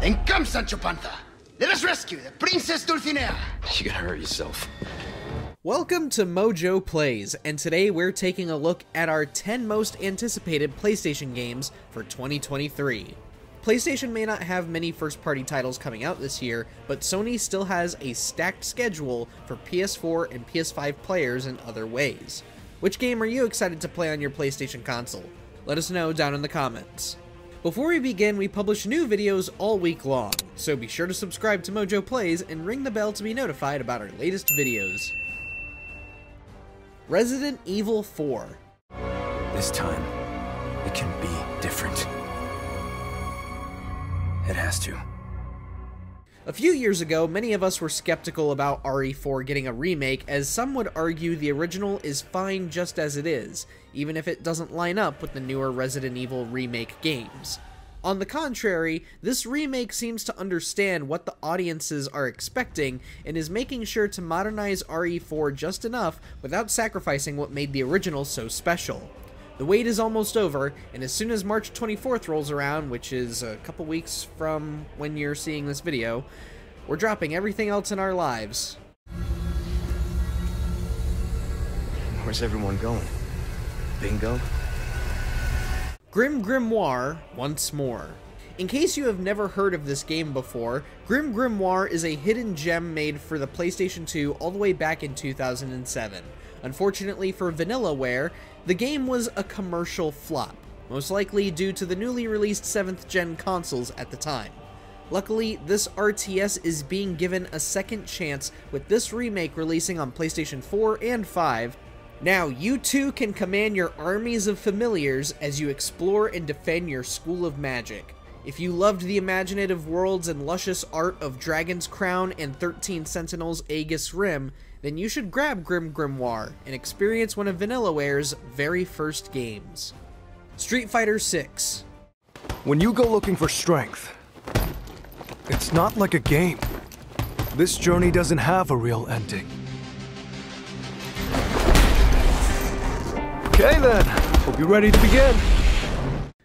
Then come, Sancho Panza. Let us rescue the Princess Dulcinea. You're gonna hurt yourself. Welcome to MojoPlays, and today we're taking a look at our 10 most anticipated PlayStation games for 2023. PlayStation may not have many first-party titles coming out this year, but Sony still has a stacked schedule for PS4 and PS5 players in other ways. Which game are you excited to play on your PlayStation console? Let us know down in the comments. Before we begin, we publish new videos all week long, so be sure to subscribe to MojoPlays and ring the bell to be notified about our latest videos. Resident Evil 4. This time, it can be different. It has to. A few years ago, many of us were skeptical about RE4 getting a remake, as some would argue the original is fine just as it is, even if it doesn't line up with the newer Resident Evil remake games. On the contrary, this remake seems to understand what the audiences are expecting and is making sure to modernize RE4 just enough without sacrificing what made the original so special. The wait is almost over, and as soon as March 24th rolls around, which is a couple weeks from when you're seeing this video, we're dropping everything else in our lives. Where's everyone going? Bingo? Grim Grimoire once more. In case you have never heard of this game before, Grim Grimoire is a hidden gem made for the PlayStation 2 all the way back in 2007. Unfortunately for Vanillaware, the game was a commercial flop, most likely due to the newly released 7th gen consoles at the time. Luckily, this RTS is being given a second chance with this remake releasing on PlayStation 4 and 5. Now, you too can command your armies of familiars as you explore and defend your school of magic. If you loved the imaginative worlds and luscious art of Dragon's Crown and 13 Sentinels Aegis Rim, then you should grab Grim Grimoire and experience one of Vanillaware's very first games. Street Fighter VI. When you go looking for strength, it's not like a game. This journey doesn't have a real ending. Okay then, hope you're ready to begin.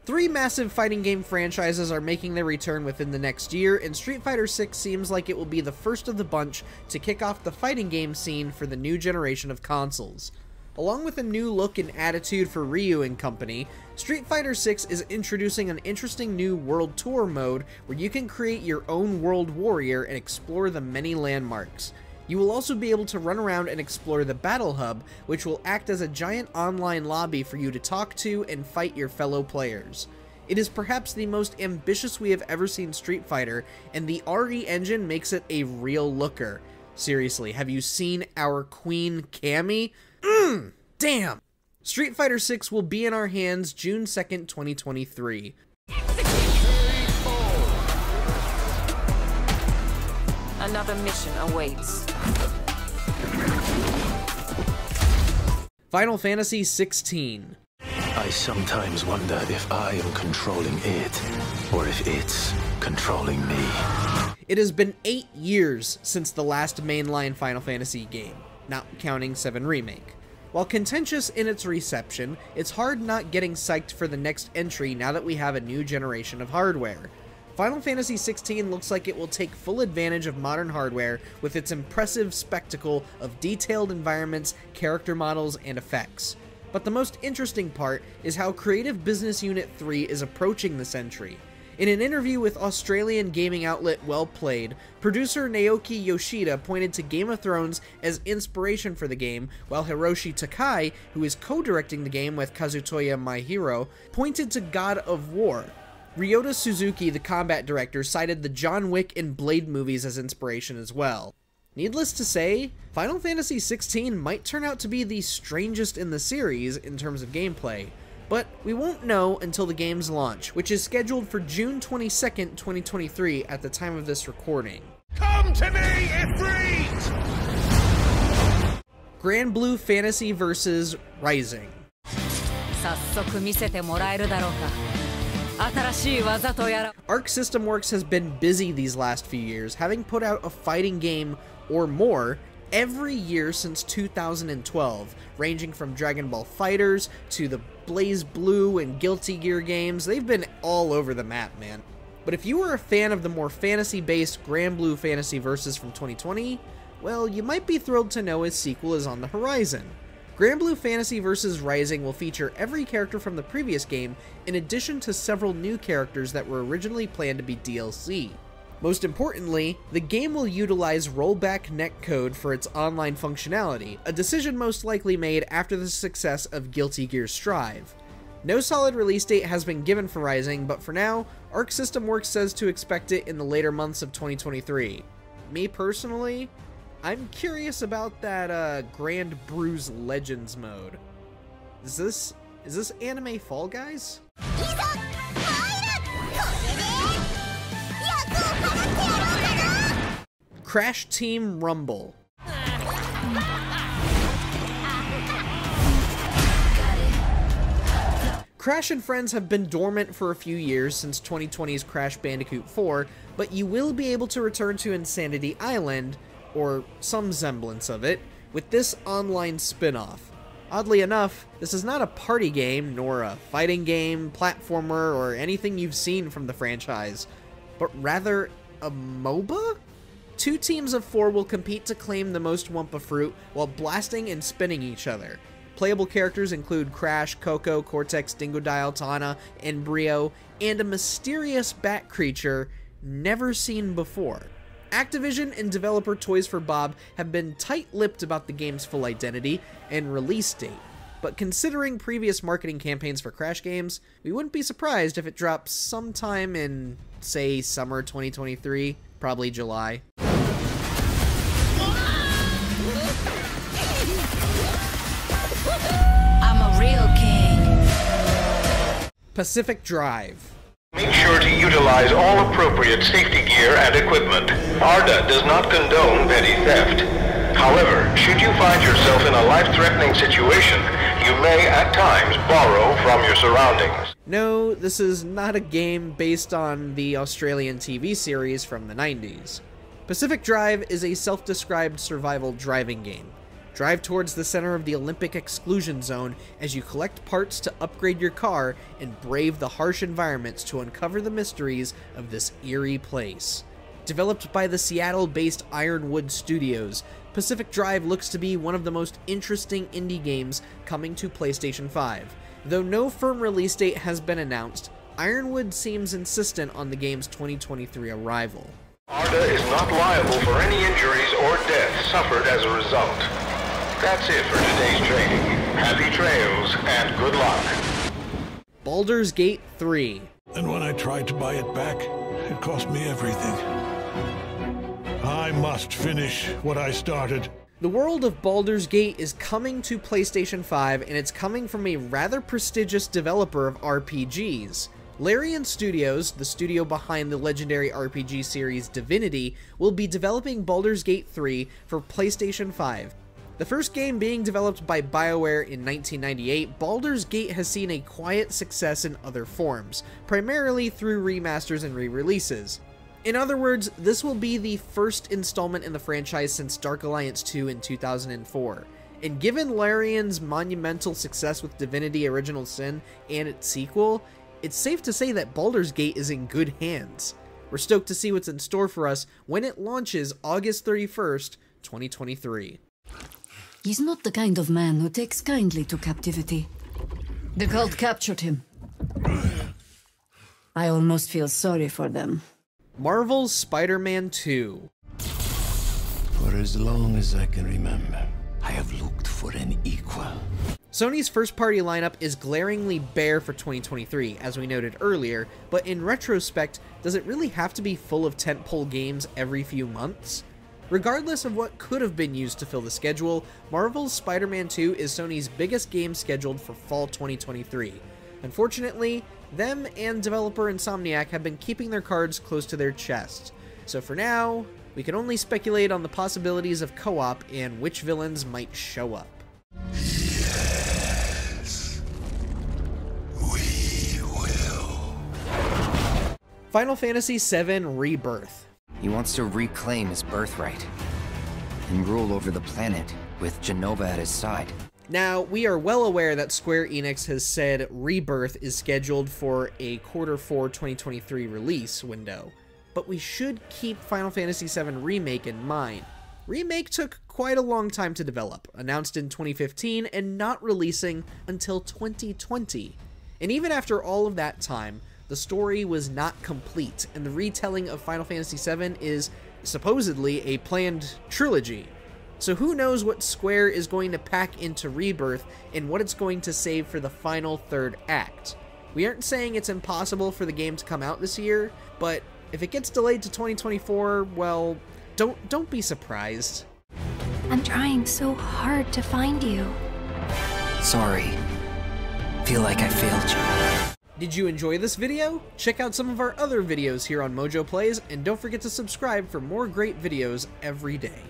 3 massive fighting game franchises are making their return within the next year, and Street Fighter VI seems like it will be the first of the bunch to kick off the fighting game scene for the new generation of consoles. Along with a new look and attitude for Ryu and company, Street Fighter VI is introducing an interesting new World Tour mode where you can create your own World Warrior and explore the many landmarks. You will also be able to run around and explore the Battle Hub, which will act as a giant online lobby for you to talk to and fight your fellow players. It is perhaps the most ambitious we have ever seen Street Fighter, and the RE engine makes it a real looker. Seriously, have you seen our Queen Cammy? Damn! Street Fighter VI will be in our hands June 2nd, 2023. Another mission awaits. Final Fantasy XVI. I sometimes wonder if I am controlling it, or if it's controlling me. It has been 8 years since the last mainline Final Fantasy game, not counting 7 Remake. While contentious in its reception, it's hard not getting psyched for the next entry now that we have a new generation of hardware. Final Fantasy XVI looks like it will take full advantage of modern hardware with its impressive spectacle of detailed environments, character models, and effects. But the most interesting part is how Creative Business Unit 3 is approaching this entry. In an interview with Australian gaming outlet Well Played, producer Naoki Yoshida pointed to Game of Thrones as inspiration for the game, while Hiroshi Takai, who is co-directing the game with Kazutoya Maehiro, pointed to God of War. Ryota Suzuki, the combat director, cited the John Wick and Blade movies as inspiration as well. Needless to say, Final Fantasy XVI might turn out to be the strangest in the series in terms of gameplay, but we won't know until the game's launch, which is scheduled for June 22nd, 2023 at the time of this recording. Come to me, Ifrit! Grand Blue Fantasy vs. Rising. Arc System Works has been busy these last few years, having put out a fighting game or more every year since 2012, ranging from Dragon Ball FighterZ to the Blaze Blue and Guilty Gear games. They've been all over the map, man. But if you were a fan of the more fantasy-based Granblue Fantasy Versus from 2020, well, you might be thrilled to know its sequel is on the horizon. Granblue Fantasy Versus Rising will feature every character from the previous game, in addition to several new characters that were originally planned to be DLC. Most importantly, the game will utilize rollback netcode for its online functionality, a decision most likely made after the success of Guilty Gear Strive. No solid release date has been given for Rising, but for now, Arc System Works says to expect it in the later months of 2023. Me personally, I'm curious about that Grand Bruise Legends mode. Is this anime Fall Guys? Crash Team Rumble. Crash and Friends have been dormant for a few years since 2020's Crash Bandicoot 4, but you will be able to return to Insanity Island, or some semblance of it, with this online spin-off. Oddly enough, this is not a party game, nor a fighting game, platformer, or anything you've seen from the franchise, but rather a MOBA? 2 teams of 4 will compete to claim the most Wumpa Fruit while blasting and spinning each other. Playable characters include Crash, Coco, Cortex, Dingodile, Tana, Embryo, and a mysterious bat creature never seen before. Activision and developer Toys for Bob have been tight-lipped about the game's full identity and release date, but considering previous marketing campaigns for Crash games, we wouldn't be surprised if it drops sometime in, say, summer 2023, probably July. I'm a real king. Pacific Drive. Make sure to utilize all appropriate safety gear and equipment. ARDA does not condone petty theft. However, should you find yourself in a life-threatening situation, you may at times borrow from your surroundings. No, this is not a game based on the Australian TV series from the 90s. Pacific Drive is a self-described survival driving game. Drive towards the center of the Olympic exclusion zone as you collect parts to upgrade your car and brave the harsh environments to uncover the mysteries of this eerie place. Developed by the Seattle-based Ironwood Studios, Pacific Drive looks to be one of the most interesting indie games coming to PlayStation 5. Though no firm release date has been announced, Ironwood seems insistent on the game's 2023 arrival. ARDA is not liable for any injuries or deaths suffered as a result. That's it for today's training. Happy trails and good luck. Baldur's Gate 3. And when I tried to buy it back, it cost me everything. I must finish what I started. The world of Baldur's Gate is coming to PlayStation 5, and it's coming from a rather prestigious developer of RPGs. Larian Studios, the studio behind the legendary RPG series Divinity, will be developing Baldur's Gate 3 for PlayStation 5. The first game being developed by BioWare in 1998, Baldur's Gate has seen a quiet success in other forms, primarily through remasters and re-releases. In other words, this will be the first installment in the franchise since Dark Alliance 2 in 2004. And given Larian's monumental success with Divinity Original Sin and its sequel, it's safe to say that Baldur's Gate is in good hands. We're stoked to see what's in store for us when it launches August 31st, 2023. He's not the kind of man who takes kindly to captivity. The cult captured him. I almost feel sorry for them. Marvel's Spider-Man 2. For as long as I can remember, I have looked for an equal. Sony's first-party lineup is glaringly bare for 2023, as we noted earlier, but in retrospect, does it really have to be full of tentpole games every few months? Regardless of what could have been used to fill the schedule, Marvel's Spider-Man 2 is Sony's biggest game scheduled for fall 2023. Unfortunately, them and developer Insomniac have been keeping their cards close to their chest. So for now, we can only speculate on the possibilities of co-op and which villains might show up. Yes, we will. Final Fantasy VII Rebirth. He wants to reclaim his birthright and rule over the planet with Genova at his side. Now, we are well aware that Square Enix has said Rebirth is scheduled for a Q4 2023 release window, but we should keep Final Fantasy VII Remake in mind. Remake took quite a long time to develop, announced in 2015 and not releasing until 2020. And even after all of that time, the story was not complete, and the retelling of Final Fantasy VII is supposedly a planned trilogy. So who knows what Square is going to pack into Rebirth and what it's going to save for the final third act. We aren't saying it's impossible for the game to come out this year, but if it gets delayed to 2024, well, don't be surprised. I'm trying so hard to find you. Sorry. Feel like I failed you. Did you enjoy this video? Check out some of our other videos here on MojoPlays, and don't forget to subscribe for more great videos every day.